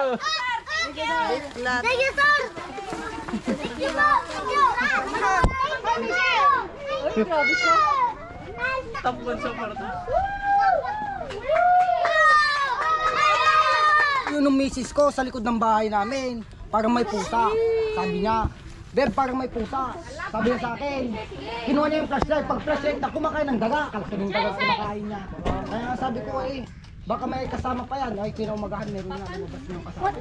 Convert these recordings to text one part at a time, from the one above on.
Biglat. Thank you, sir! Thank you, po! Thank you! Ay, grabe siya. Tapon sa kwarto. Yun yung misis ko sa likod ng bahay namin. Parang may pusa. Sabi niya, Beb, parang may pusa. Sabi niya sa akin. Kinuha niya yung flashlight. Pag flashlight na kumakain ng daga. Kalaki ng daga kumakain niya. Kaya sabi ko baka may kasama pa yan. Ay, kinaumagahan meron na lumabas ng kasama.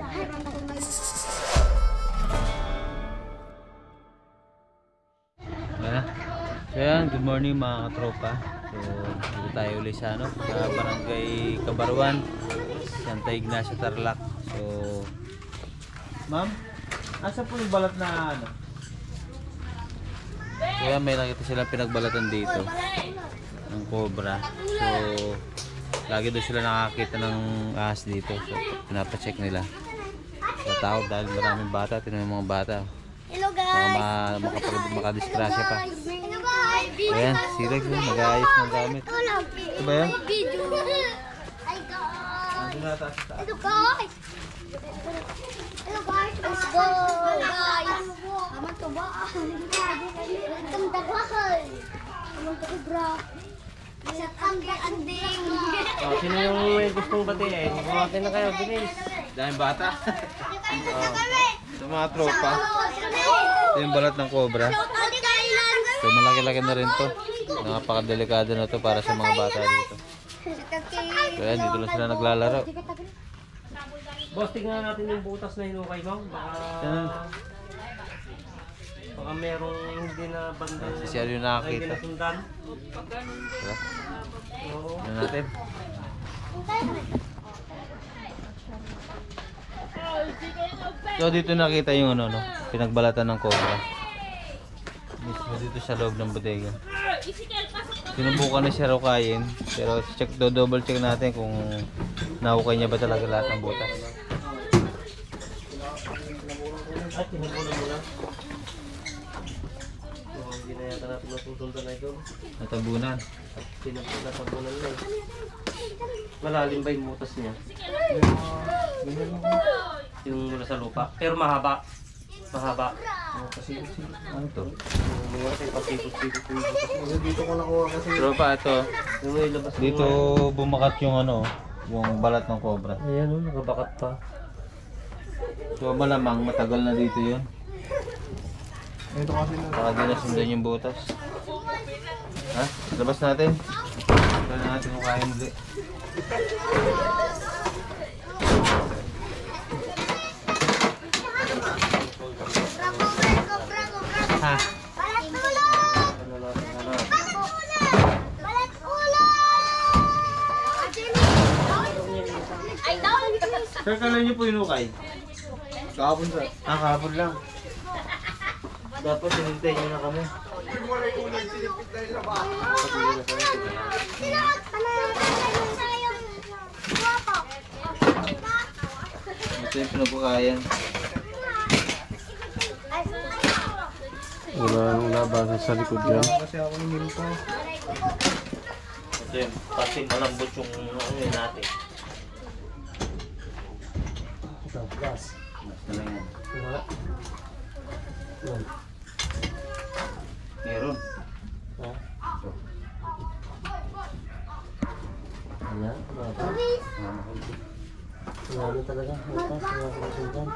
Ayan, good morning mga katropa. So, dito tayo ulit sa Barangay Kabarwan, Santa Ignacio, Tarlac. So, ma'am, asa po yung balat na Kaya may nakita silang pinagbalatan dito ng cobra. So, lagi doon sila nakakita ng ahas dito. So, pinapacheck nila. So, tawag dahil maraming bata. Tinan yung mga bata. Hello guys! Makadisgrasya pa. Ayan, si Rex mag-aayos ng gamit. Ito ba yan? Hi guys! Hello guys! Hello guys! Let's go guys! Aman to ba? Welcome to bahay! Aman to bra! Sa anding! Sino yung may gustong batiin? Bumatin na kayo, bilis. Dahil bata. Ito mga tropa. Ito yung balat ng cobra. So malaki-laki na rin to. Napakadelikado na to para sa mga bata dito. So ayan, dito lang sila naglalaro. Boss, tingnan natin yung butas na hinukay mo. Baka merong hindi na bandang Si Sherry yung nakakita. hindi na sundan. Diba? Oo. Tignan natin. So dito nakita yung pinagbalatan ng cobra. Mismo dito sa loob ng bodega. Sinubukan na siya rukayin, pero double check natin kung nahukay niya ba talaga lahat ng butas. Ay, tinubunan mo lang. Hindi na yata natin masusundan na ito. Natabunan. Tinatabunan na eh. Malalim ba yung butas niya? Yung mula sa lupa. Pero mahaba. Mahaba. Kasi ano to? Mga kasi pasikot-sikot yung butas. Dito ko nakuha kasi. Tropa ito. Yung may labas Dito bumakat yung yung balat ng cobra. Ayan o, nakabakat pa. So malamang matagal na dito yun. Ito kasi na. Baka di nasundan yung butas. Ha? Labas natin. Labas natin kung kaya hindi. Ha? Balat ulo! Balat ulo! Ay, down! Sir, kailan niyo po inukay? Kahapon sa. Kahapon lang. Dapat hinintay nyo na kami. Ito yung pinabukayan. Wala nang labasan sa likod yan. Kasi ako ng minto. Ito yung pati malambot yung natin. Ito, gas. Mas na lang yan. Wala. Meron. Ha? So, Ayan, wala. Wala talaga. Bukas, wala sa kasundan.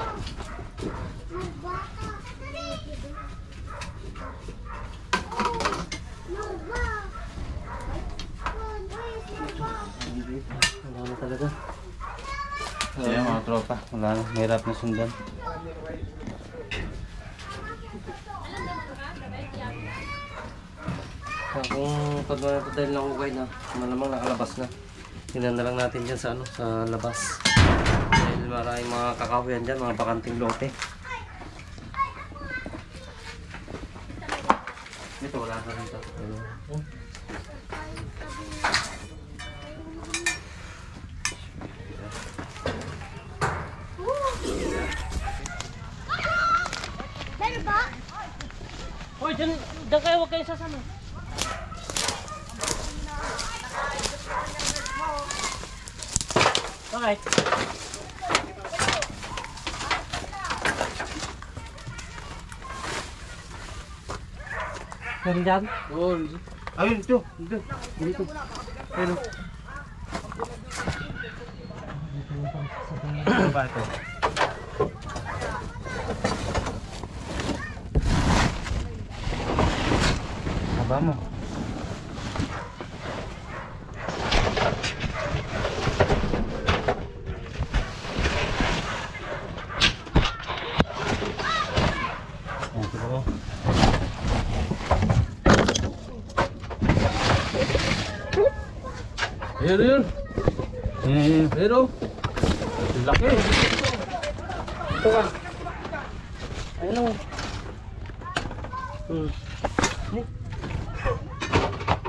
Wala na talaga. Ayan mga tropa. Wala na. Mahirap na sundan. Kung pag dahil na hukay na, malamang nakalabas na. Tingnan na lang natin dyan sa sa labas. Dahil maraming mga kakahuyan dyan, mga bakanting lote. Ito wala na rin ito. Meron ba? Uy, dyan kayo, huwag kayong sasama. Bakit? Meron dyan? Oo. Ayun, ito. Dito. Ayun. Ano ba ito? Haba mo. Ayan, siguro. Ayun. Ayan. Pero, laki. Ito ka. Ayun o.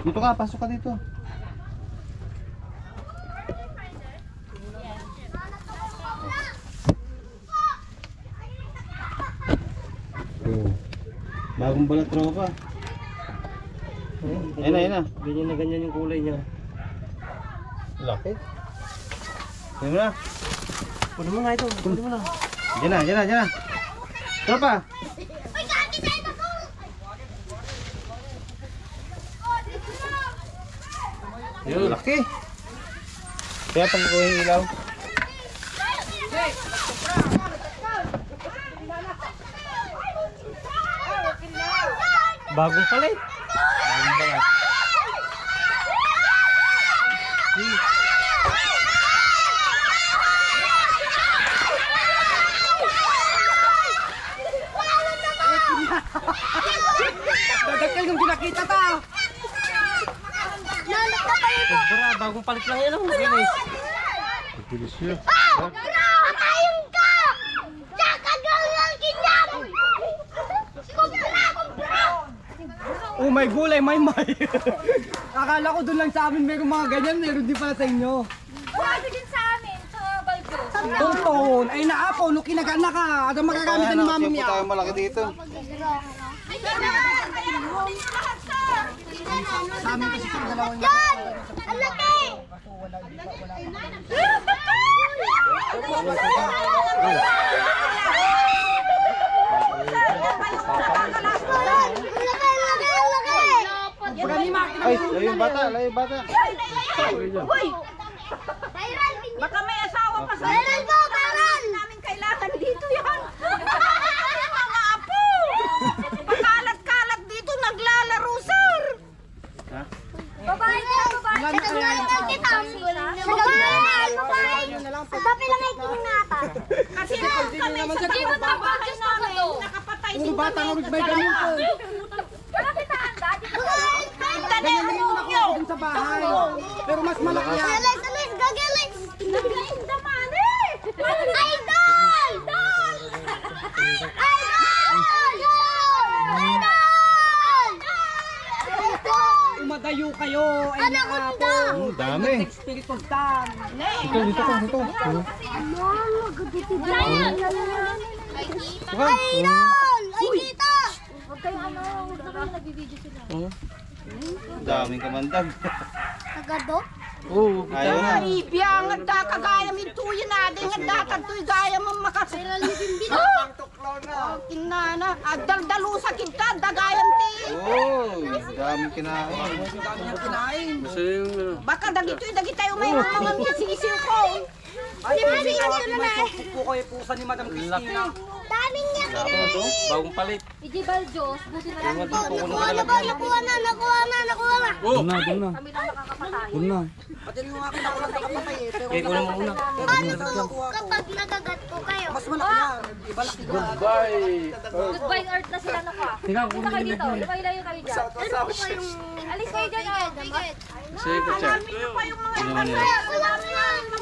Dito ka, pasok ka dito. Oh. Bagong balat tropa. Ayun na. Ganyan na ganyan yung kulay niya. Laki. Tingnan mo na. Puno mo nga ito. Puno mo na. Diyan na. Tropa. Uy, kaki tayo na ko! Ayun. Laki. Kaya pag ko yung ilaw. Bagong palit. Bagong balat. Dadagkal yung pinakita ta. Nanak na kayo po! Sobra, bagong palit lang yan. Guys. Bilis yun. Patayin ka! Tsaka doon lang kinam! Oh, may gulay, may. Akala ko doon lang sa amin meron mga ganyan, meron din pala sa inyo. Sabi din sa amin, sa Baldo. Tonton, ay naapo, no kinagana ka. At ang magagamitan ni Mama Mia. tayo malaki dito. Sa amin kasi sa dalawang niya. Yan! Ang laki! Ay, layo yung bata. Uy! Baka may asawa pa sa Viral po! Viral! Namin kailangan dito yan! Mga apo! Pakalat-kalat dito naglalaro, sir! Babae na, babae. Wala na kaya yung Babae! Dapat lang ay kinata. Kasi kami sa diba trabaho namin, nakapatay Puro bata nga may ganun po. Bakit ang dati? Ganyan din yung nakuha ko dun sa bahay. Pero mas malaki yan. Alex, gagalit! Naglaing daman eh! Idol! Idol! Idol! Umadayo kayo. Ay Anaconda! naapo. Dami. Spirit of Tan. Dito ka. Brian! Idol! Ay, kita! Huwag kayo nagbibideo sila. Daming kamandag. Nagado? Oo. Ayaw na. Ibiyang at kagaya mintuyin natin at dakato'y gaya mo makasila. Kinana, at daldalusa kita, dagayam ti. Oh, daming kinain. Gusto yung Baka dagito'y may mga sisiw ko. Ay, Di ba, hindi sino na eh? May po kayo pusa ni Madam Cristina. Daming niya ano to? Bagong palit. Ijibal Diyos, buti na lang Ewan ko kung nakuha na ba? Nakuha na! Oh! Kami lang nakakapatay. Pati yung akin ako lang nakapatay eh. Pero Kaya ko naman una. Kapag nagagat po kayo. mas malaki yan. Iba laki yan. Goodbye Earth na sila naka. Teka, Punta kayo dito. Lumayo kayo dyan. Ano po kayong... Alis kayo dyan. Bigit. Sige, check.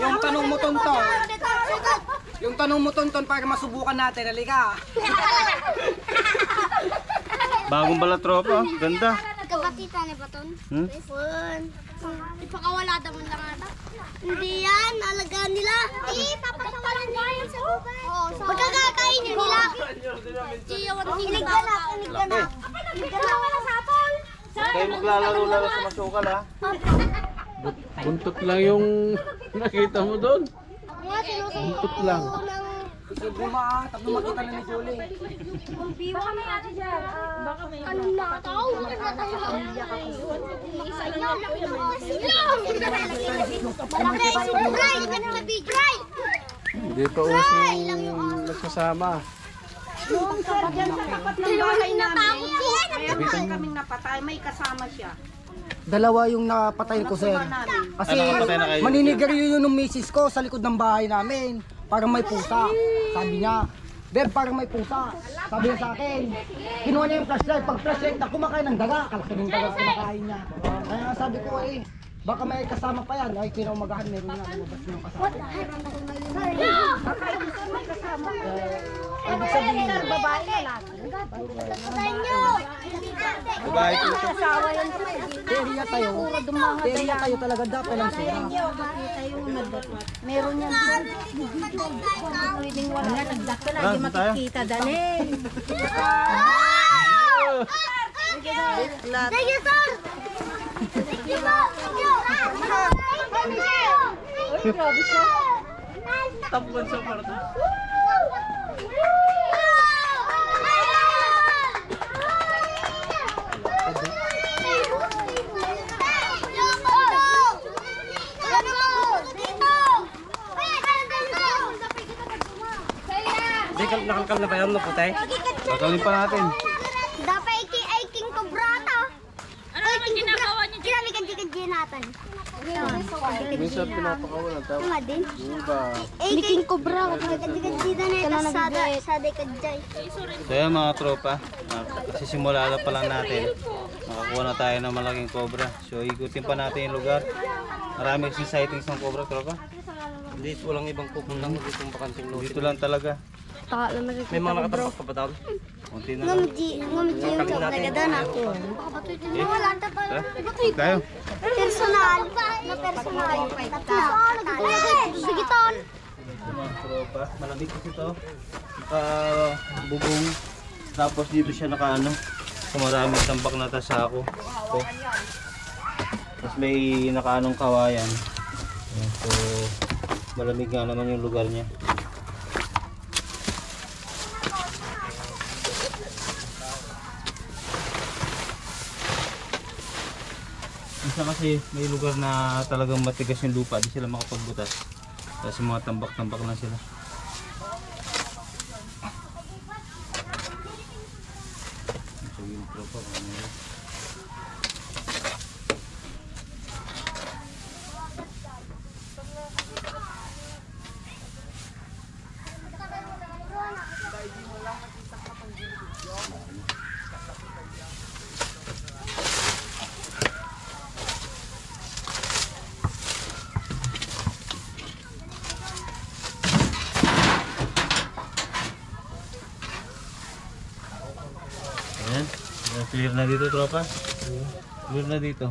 Yung tanong mo tonton. Yung tanong mo tonton para masubukan natin. Halika. Bagong balat tropa. Ganda. Kapatita ni Baton. Hmm? Ipakawala daman lang ata. Hindi yan, alagaan nila. Hindi, papasawalan nila sa gubat. Magkakakainin nila. Inig ka na, inig ka na. Inig ka na, wala sapol. Kayo maglalaro-laro sa masukal ha. Buntot lang yung nakita mo doon. Buntot lang. Guma, tapos makita na ni Julie. Anong nakaw? Isa lang ako yung Dito using nagsasama. Tapat ng bahay namin. Meron kaming napatay, may kasama siya. Dalawa yung napatay ko, sir. Kasi napatay na kayo? maninigarilyo yun ng misis ko sa likod ng bahay namin. Parang may pusa. Sabi niya, Beb, parang may pusa. Sabi niya sa akin, kinuha niya yung flashlight. Pag flashlight na kumakain ng daga. Kalaki ng daga kumakain niya. Kaya sabi ko baka may kasama pa yan. Ay, kinaumagahan, meron na. Lumabas yung kasama. Ibig sabihin, Babae na lang. Babae po. teriya tayo. Teriya tayo talaga. Dapat lang sila. Meron yan. Pwedeng wala. Nagdakta na, hindi makikita. Dali. Thank you, sir! Thank you, Thank you! Tapon sa parta. Hindi, nakalkal na ba yun, no, putay? Kakalin pa natin. Dapat ay king kobrata. Ano naman ginagawa niyo? Kinamigan-jigan natin. Minsan pinapakawalan. Tapos Tama din. yung ba? Ay king kobra. Kinamigan-jigan na sada kadjay. So yan mga tropa, sisimula pa lang natin. Makakuha na tayo ng malaking cobra. So ikutin pa natin yung lugar. Marami kasing sightings ng cobra, tropa. Dito walang ibang pupunta dito yung bakanting lote. Dito lang talaga. May mga nakatampak pa ba down? Kunti na lang. Ngumji yung nagadan ako. Wala ta pa. Tayo. Personal. Na personal. Sigiton. Mga tropa, malamig kasi ito. Bubong. Tapos dito siya nakaano. Maraming tambak na tasako. Ito. Tapos may nakaanong kawayan. Ayan, so malamig nga naman yung lugar niya. Isa kasi may lugar na talagang matigas yung lupa, di sila makapagbutas. Kasi mga tambak-tambak lang sila. So yung tropa, ayan, clear na dito tropa. Clear na dito.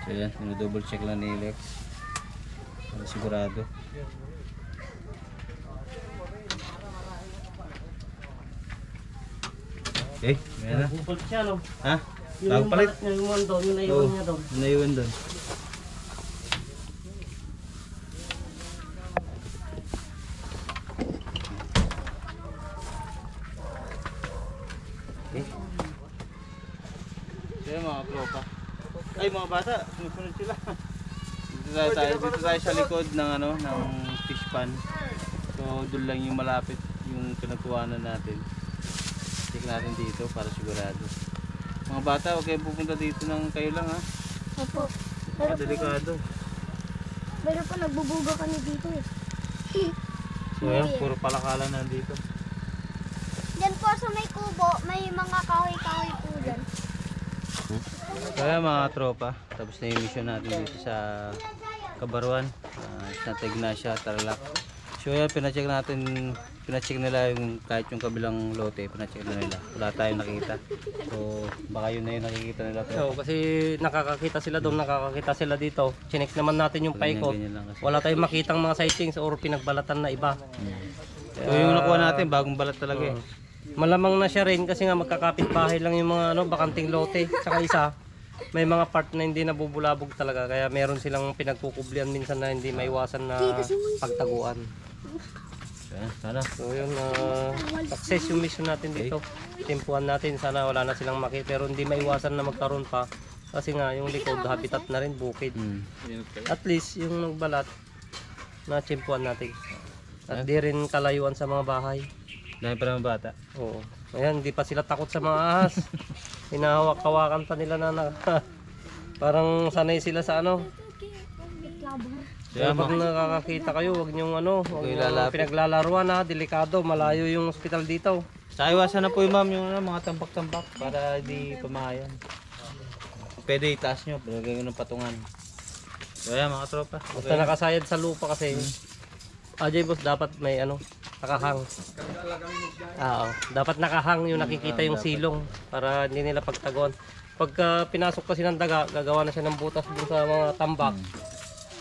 So yan, double check lang ni Lex para sigurado. Okay, meron na. Bupal siya, no? Ha? Yung Bagong palit? balat niya, yung doon, yung naiwan niya doon. Naiwan doon. Okay. So yun mga tropa. Ay mga bata, sumusunod sila. Dito tayo sa likod ng ano, ng fish pan. So doon lang yung malapit yung pinagkuhanan natin. Check natin dito para sigurado. Mga bata, huwag kayong pupunta dito ng kayo lang ha. Opo. Delikado. Pero po nagbubuga kami dito eh. So yan, puro palakalan nandito. Diyan po sa may kubo, may mga kahoy-kahoy po dyan. So yan mga tropa, tapos na yung mission natin dito sa Kabaruan, sa Ignacia, Tarlac. So yan, pinacheck nila yung kahit yung kabilang lote, pinacheck na nila. Wala tayong nakita. So baka yun na yung nakikita nila. So, kasi nakakakita sila doon, nakakakita sila dito. Chinek naman natin yung paikot. Ganyan lang kasi. Wala tayong makitang mga sightings or pinagbalatan na iba. So yung nakuha natin, bagong balat talaga eh. Malamang na siya rin kasi nga magkakapit bahay lang yung mga ano, bakanting lote. Tsaka isa, may mga part na hindi nabubulabog talaga. Kaya meron silang pinagkukublian minsan na hindi maiwasan na pagtaguan. Sana. So yun, success yung mission natin dito. Timpuan natin, sana wala na silang maki. Pero hindi maiwasan na magkaroon pa. Kasi nga yung likod, habitat na rin, bukid. At least yung nagbalat, na timpuan natin. At di rin kalayuan sa mga bahay. Dahil pa naman bata. Oo. Ayan, hindi pa sila takot sa mga ahas. Hinahawak-hawakan pa nila na parang sanay sila sa ano. Kaya pag nakakakita kayo, wag niyong ano, wag niyong pinaglalaruan ha, delikado, malayo yung ospital dito. Sa iwasan na po yung ma'am yung mga tambak-tambak para di pamahayan. Pwede itaas nyo, pero gagawin ng patungan. So ayan mga tropa. Basta nakasayad sa lupa kasi, Ajay boss, dapat may ano, nakahang. Oo, dapat nakahang yung nakikita yung silong para hindi nila pagtagon. Pagka pinasok kasi ng daga, gagawa na siya ng butas dun sa mga tambak.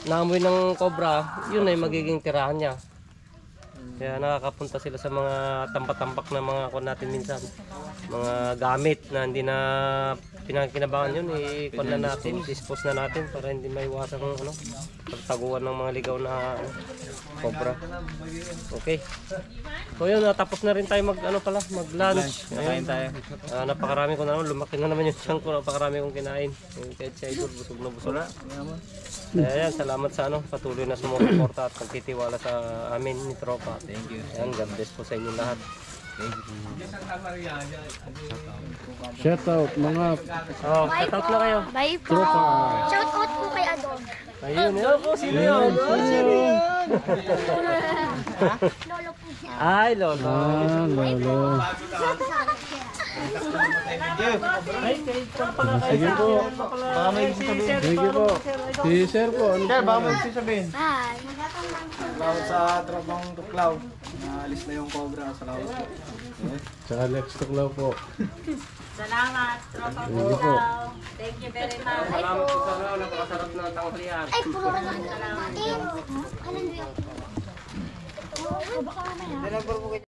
Naamoy ng cobra, yun ay magiging tirahan niya. Kaya nakakapunta sila sa mga tambak-tambak na mga kon natin minsan. Mga gamit na hindi na pinakinabangan yun, i-kon na natin, dispose na natin para hindi maiwasan ng ano, pagtaguan ng mga ligaw na ano, cobra. Okay. So yun, tapos na rin tayo mag-lunch. Kain tayo. Napakarami ko na naman, lumaki na naman yung tiyan ko, napakarami kong kinain. Kahit si Idol, busog na busog. Kaya yan, salamat sa ano, patuloy na sumusuporta at pagtitiwala sa amin ni Tropa. Thank you. Ayan, God bless po sa inyo lahat. Shout out mga Oh, shout out na kayo. Bye po. Shout out po kay Adon. Ayun, yun po, sino yun? Lolo po siya. Ay, Lolo. lolo. Ay, kahit saan pala kayo. Sige po. Baka may sasabihin. Sige po. Si Sir po. Ano Sir, baka may sasabihin. Bye. Salamat sa trabang tuklaw. Naalis na yung cobra. Salamat po. Tsaka Lex Tuklaw po. Salamat, Tropa Sige po. Thank you very much. Salamat po sa mga napakasarap na tanghalian. Ay, puro na lang natin. Ano yun?